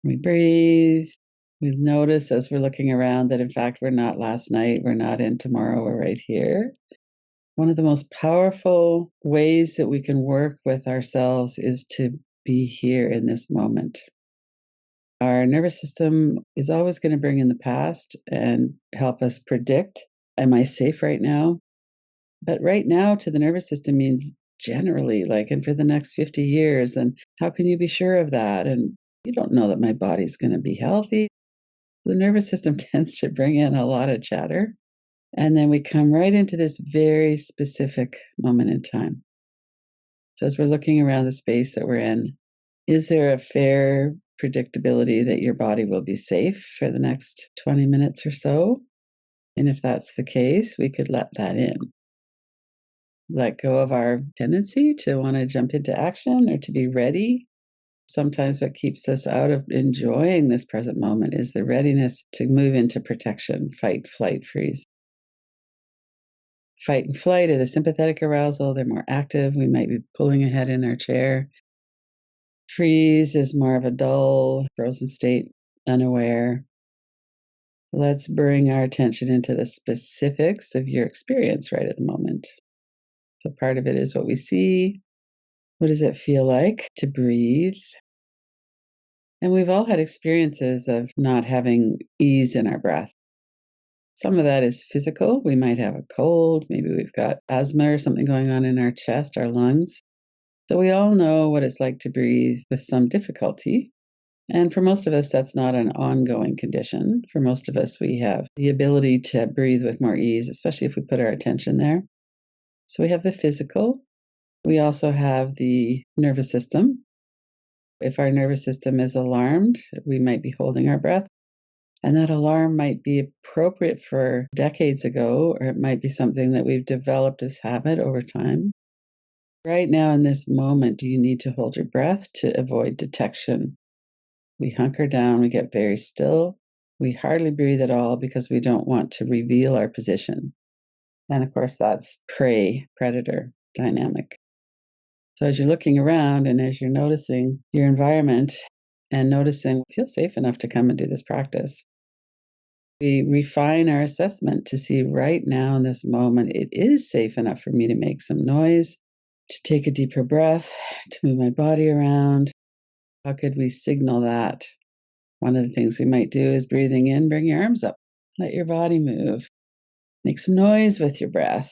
We breathe. We notice as we're looking around that, in fact, we're not last night, we're not in tomorrow, we're right here. One of the most powerful ways that we can work with ourselves is to be here in this moment. Our nervous system is always going to bring in the past and help us predict, am I safe right now? But right now to the nervous system means generally, like, and for the next 50 years. And how can you be sure of that? And you don't know that my body's going to be healthy. The nervous system tends to bring in a lot of chatter. And then we come right into this very specific moment in time. So as we're looking around the space that we're in, is there a fair predictability that your body will be safe for the next 20 minutes or so? And if that's the case, we could let that in. Let go of our tendency to want to jump into action or to be ready. Sometimes what keeps us out of enjoying this present moment is the readiness to move into protection, fight, flight, freeze. Fight and flight are the sympathetic arousal. They're more active. We might be pulling ahead in our chair. Freeze is more of a dull, frozen state, unaware. Let's bring our attention into the specifics of your experience right at the moment. So part of it is what we see. What does it feel like to breathe? And we've all had experiences of not having ease in our breath. Some of that is physical. We might have a cold. Maybe we've got asthma or something going on in our chest, our lungs. So we all know what it's like to breathe with some difficulty. And for most of us, that's not an ongoing condition. For most of us, we have the ability to breathe with more ease, especially if we put our attention there. So we have the physical. We also have the nervous system. If our nervous system is alarmed, we might be holding our breath. And that alarm might be appropriate for decades ago, or it might be something that we've developed as habit over time. Right now, in this moment, do you need to hold your breath to avoid detection? We hunker down, we get very still. We hardly breathe at all because we don't want to reveal our position. And of course, that's prey, predator dynamic. So as you're looking around and as you're noticing your environment and noticing, feel safe enough to come and do this practice. We refine our assessment to see right now in this moment, it is safe enough for me to make some noise, to take a deeper breath, to move my body around. How could we signal that? One of the things we might do is breathing in, bring your arms up, let your body move, make some noise with your breath,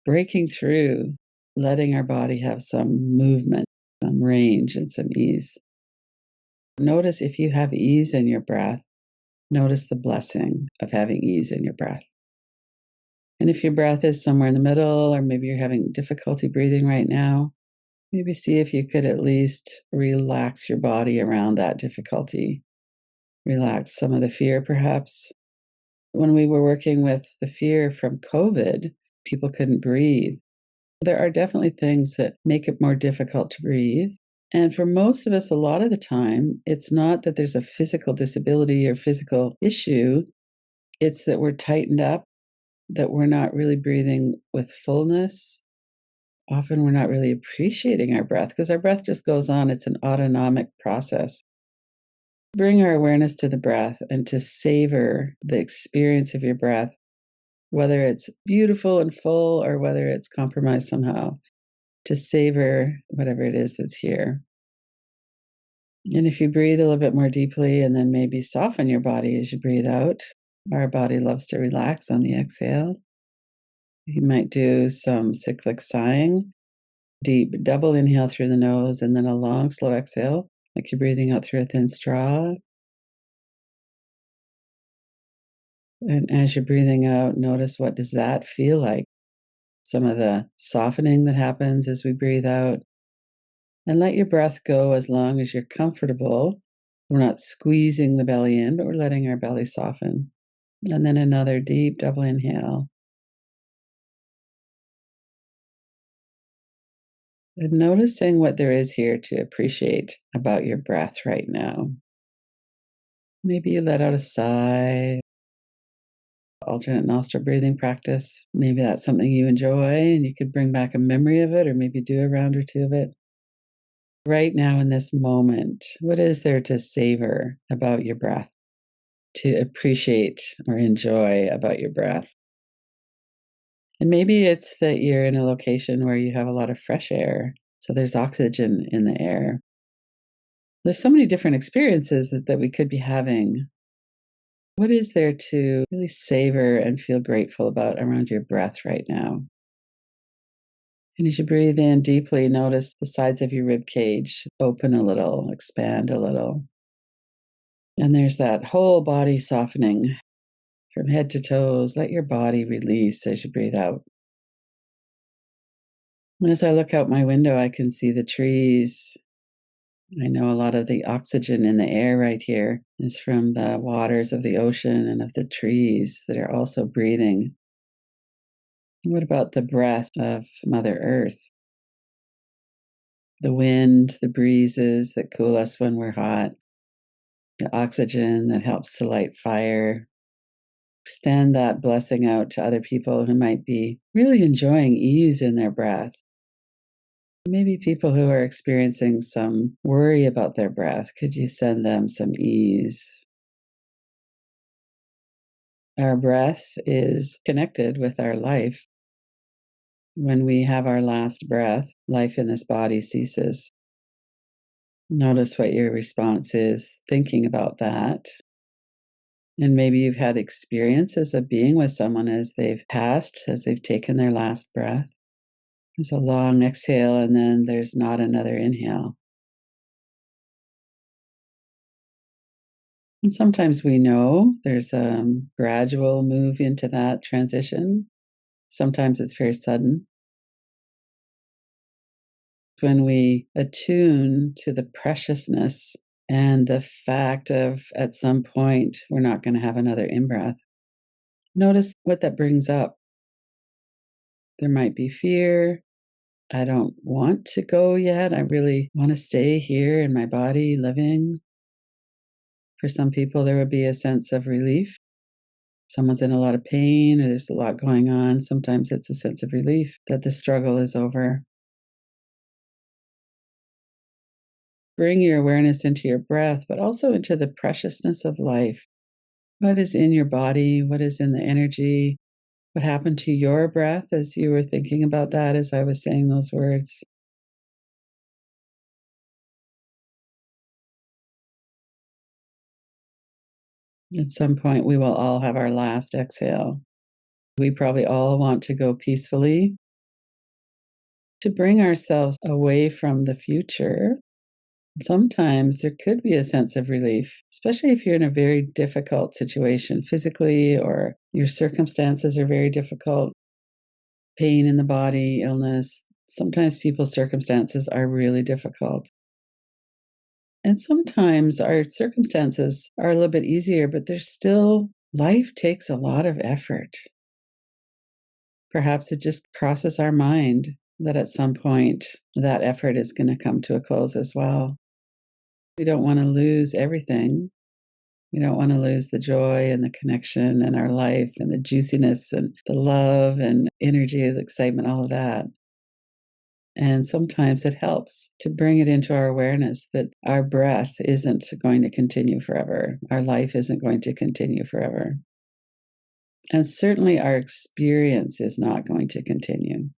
breaking through, letting our body have some movement, some range, and some ease. Notice if you have ease in your breath, notice the blessing of having ease in your breath. And if your breath is somewhere in the middle, or maybe you're having difficulty breathing right now, maybe see if you could at least relax your body around that difficulty. Relax some of the fear, perhaps. When we were working with the fear from COVID, people couldn't breathe. There are definitely things that make it more difficult to breathe. And for most of us, a lot of the time, it's not that there's a physical disability or physical issue. It's that we're tightened up, that we're not really breathing with fullness. Often we're not really appreciating our breath because our breath just goes on. It's an autonomic process. Bring our awareness to the breath and to savor the experience of your breath, whether it's beautiful and full or whether it's compromised somehow, to savor whatever it is that's here. And if you breathe a little bit more deeply and then maybe soften your body as you breathe out, our body loves to relax on the exhale. You might do some cyclic sighing, deep double inhale through the nose and then a long, slow exhale, like you're breathing out through a thin straw. And as you're breathing out, notice what does that feel like? Some of the softening that happens as we breathe out. And let your breath go as long as you're comfortable. We're not squeezing the belly in, but we're letting our belly soften. And then another deep double inhale. And noticing what there is here to appreciate about your breath right now. Maybe you let out a sigh. Alternate nostril breathing practice. Maybe that's something you enjoy and you could bring back a memory of it or maybe do a round or two of it. Right now in this moment, what is there to savor about your breath, to appreciate or enjoy about your breath? And maybe it's that you're in a location where you have a lot of fresh air, so there's oxygen in the air. There's so many different experiences that we could be having. What is there to really savor and feel grateful about around your breath right now? And as you breathe in deeply, notice the sides of your rib cage open a little, expand a little. And there's that whole body softening from head to toes. Let your body release as you breathe out. And as I look out my window, I can see the trees. I know a lot of the oxygen in the air right here is from the waters of the ocean and of the trees that are also breathing. What about the breath of Mother Earth? The wind, the breezes that cool us when we're hot, the oxygen that helps to light fire. Extend that blessing out to other people who might be really enjoying ease in their breath. Maybe people who are experiencing some worry about their breath, could you send them some ease? Our breath is connected with our life. When we have our last breath, life in this body ceases. Notice what your response is thinking about that. And maybe you've had experiences of being with someone as they've passed, as they've taken their last breath. There's a long exhale, and then there's not another inhale. And sometimes we know there's a gradual move into that transition. Sometimes it's very sudden. When we attune to the preciousness and the fact of at some point we're not going to have another in breath, notice what that brings up. There might be fear. I don't want to go yet. I really want to stay here in my body living. For some people, there would be a sense of relief. Someone's in a lot of pain or there's a lot going on. Sometimes it's a sense of relief that the struggle is over. Bring your awareness into your breath, but also into the preciousness of life. What is in your body? What is in the energy? What happened to your breath as you were thinking about that as I was saying those words? At some point, we will all have our last exhale. We probably all want to go peacefully, to bring ourselves away from the future. Sometimes there could be a sense of relief, especially if you're in a very difficult situation physically or your circumstances are very difficult, pain in the body, illness. Sometimes people's circumstances are really difficult. And sometimes our circumstances are a little bit easier, but there's still, life takes a lot of effort. Perhaps it just crosses our mind that at some point that effort is going to come to a close as well. We don't want to lose everything. We don't want to lose the joy and the connection and our life and the juiciness and the love and energy, the excitement, all of that. And sometimes it helps to bring it into our awareness that our breath isn't going to continue forever. Our life isn't going to continue forever. And certainly our experience is not going to continue.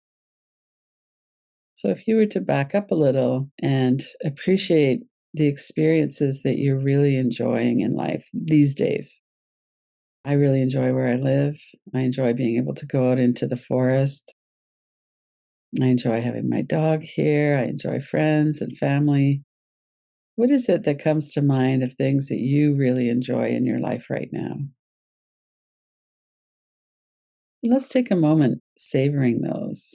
So if you were to back up a little and appreciate the experiences that you're really enjoying in life these days. I really enjoy where I live. I enjoy being able to go out into the forest. I enjoy having my dog here. I enjoy friends and family. What is it that comes to mind of things that you really enjoy in your life right now? Let's take a moment savoring those.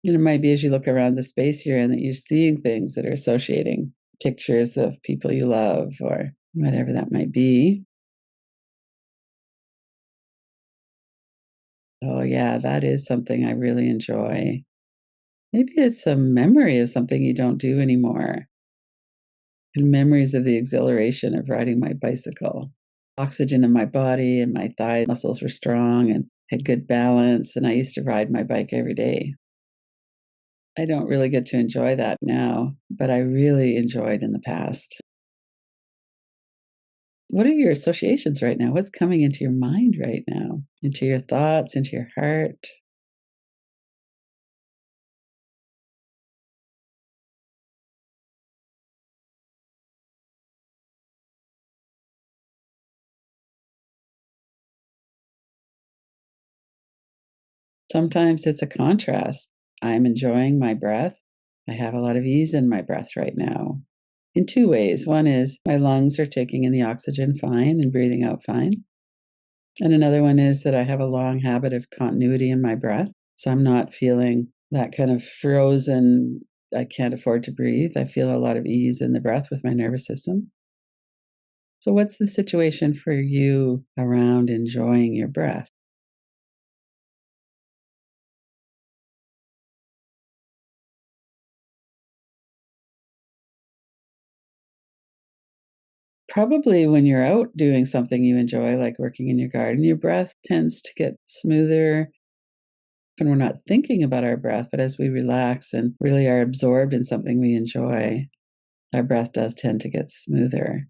And it might be as you look around the space you're in that you're seeing things that are associating pictures of people you love or whatever that might be. Oh, yeah, that is something I really enjoy. Maybe it's a memory of something you don't do anymore, and memories of the exhilaration of riding my bicycle. oxygen in my body, and my thigh muscles were strong and had good balance. And I used to ride my bike every day. I don't really get to enjoy that now, but I really enjoyed in the past. What are your associations right now? What's coming into your mind right now? Into your thoughts, into your heart? Sometimes it's a contrast. I'm enjoying my breath. I have a lot of ease in my breath right now in two ways. One is my lungs are taking in the oxygen fine and breathing out fine. And another one is that I have a long habit of continuity in my breath. So I'm not feeling that kind of frozen, I can't afford to breathe. I feel a lot of ease in the breath with my nervous system. So, what's the situation for you around enjoying your breath? Probably when you're out doing something you enjoy, like working in your garden, your breath tends to get smoother. And we're not thinking about our breath, but as we relax and really are absorbed in something we enjoy, our breath does tend to get smoother.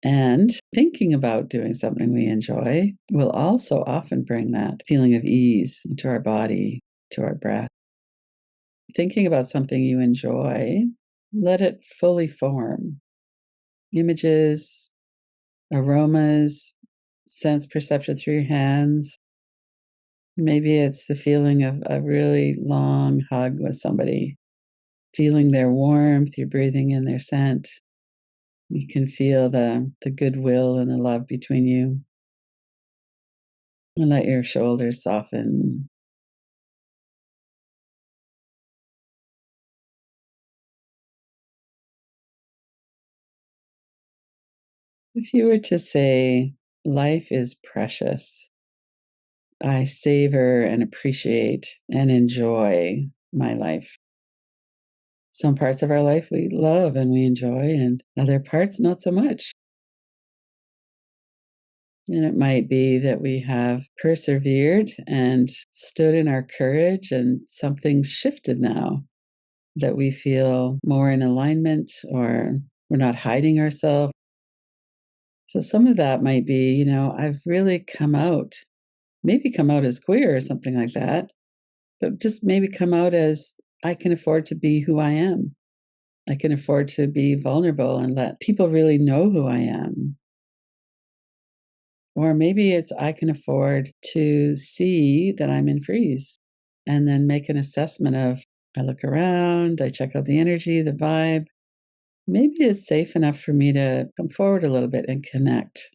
And thinking about doing something we enjoy will also often bring that feeling of ease into our body, to our breath. Thinking about something you enjoy, let it fully form. Images, aromas, sense perception through your hands. Maybe it's the feeling of a really long hug with somebody, feeling their warmth, you're breathing in their scent. You can feel the goodwill and the love between you. And let your shoulders soften. If you were to say, life is precious, I savor and appreciate and enjoy my life. Some parts of our life we love and we enjoy, and other parts not so much. And it might be that we have persevered and stood in our courage, and something's shifted now that we feel more in alignment or we're not hiding ourselves. So some of that might be, I've really come out, maybe come out as queer or something like that, but just maybe come out as I can afford to be who I am. I can afford to be vulnerable and let people really know who I am. Or maybe it's I can afford to see that I'm in freeze and then make an assessment of I look around, I check out the energy, the vibe. Maybe it's safe enough for me to come forward a little bit and connect.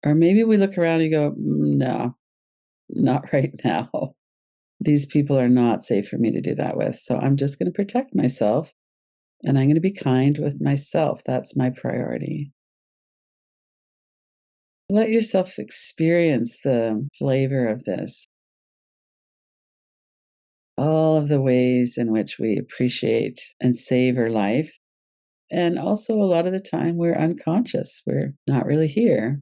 Or maybe we look around and go, no, not right now. These people are not safe for me to do that with. So I'm just going to protect myself and I'm going to be kind with myself. That's my priority. Let yourself experience the flavor of this, all of the ways in which we appreciate and savor life. And also, a lot of the time, we're unconscious, we're not really here.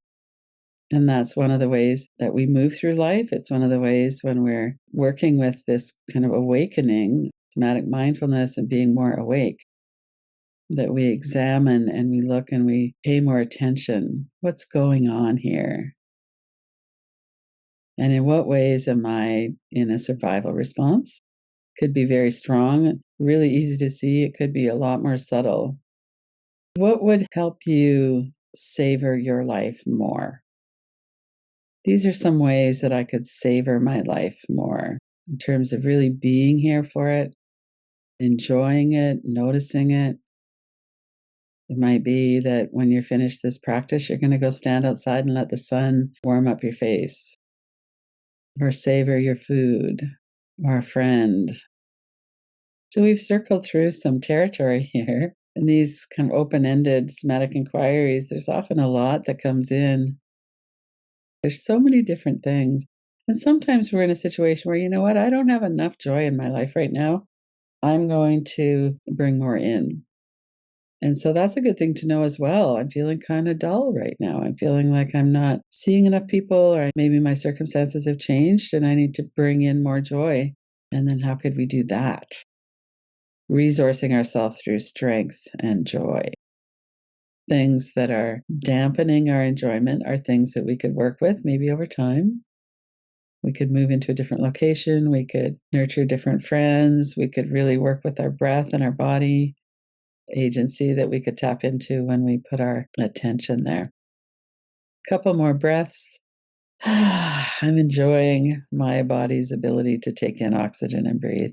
And that's one of the ways that we move through life. It's one of the ways when we're working with this kind of awakening, somatic mindfulness, and being more awake, that we examine and we look and we pay more attention. What's going on here? And in what ways am I in a survival response? Could be very strong, really easy to see. It could be a lot more subtle. What would help you savor your life more? These are some ways that I could savor my life more in terms of really being here for it, enjoying it, noticing it. It might be that when you're finished this practice, you're going to go stand outside and let the sun warm up your face, or savor your food, or a friend. So we've circled through some territory here. In these kind of open ended somatic inquiries, there's often a lot that comes in. There's so many different things. And sometimes we're in a situation where, you know what, I don't have enough joy in my life right now. I'm going to bring more in. And so that's a good thing to know as well. I'm feeling kind of dull right now. I'm feeling like I'm not seeing enough people, or maybe my circumstances have changed and I need to bring in more joy. And then how could we do that? Resourcing ourselves through strength and joy. Things that are dampening our enjoyment are things that we could work with maybe over time. We could move into a different location. We could nurture different friends. We could really work with our breath and our body agency that we could tap into when we put our attention there. Couple more breaths. I'm enjoying my body's ability to take in oxygen and breathe.